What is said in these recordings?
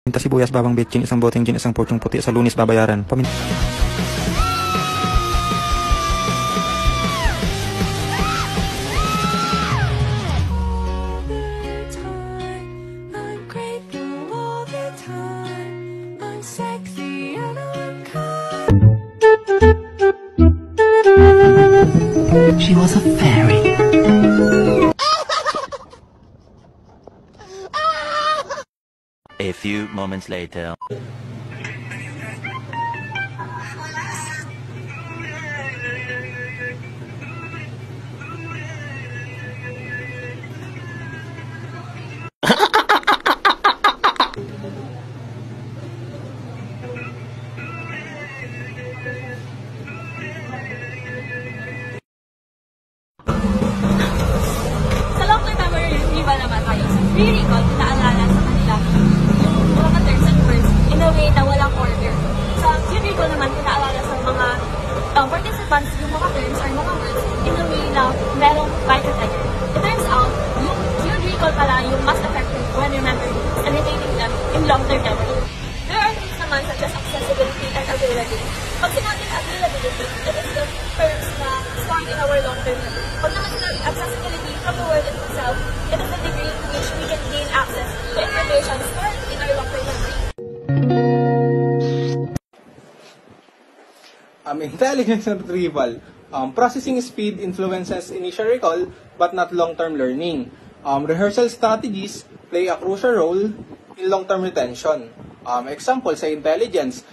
Paminta sibuyas, bawang bitchin, isang boteng gin, isang porsyong puti, sa Lunes babayaran. Paminta. She was a fairy. A few moments later. Naman tayo sa re-recall, naalala sa kanila yung mga terms and words in a way na walang order. Sa re-recall naman, naalala sa mga participants yung mga terms or mga words in a way na merong right category. It turns out, yung re-recall pala yung mas effective when remembering and retaining them in long-term memory. There are things naman such as accessibility and availability. Pag sinabing availability, it is the terms na stored in our long-term memory. Pag naman sinabing accessibility from the word itself, it is the degree to which we can gain access to information stored in our long-term memory. Intelligence retrieval. Processing speed influences initial recall but not long-term learning. Rehearsal strategies play a crucial role in long-term retention. Example sa intelligence,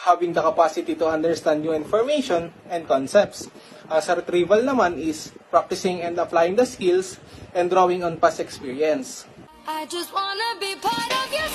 having the capacity to understand new information and concepts. Sa retrieval naman is practicing and applying the skills and drawing on past experience. I just wanna be part of your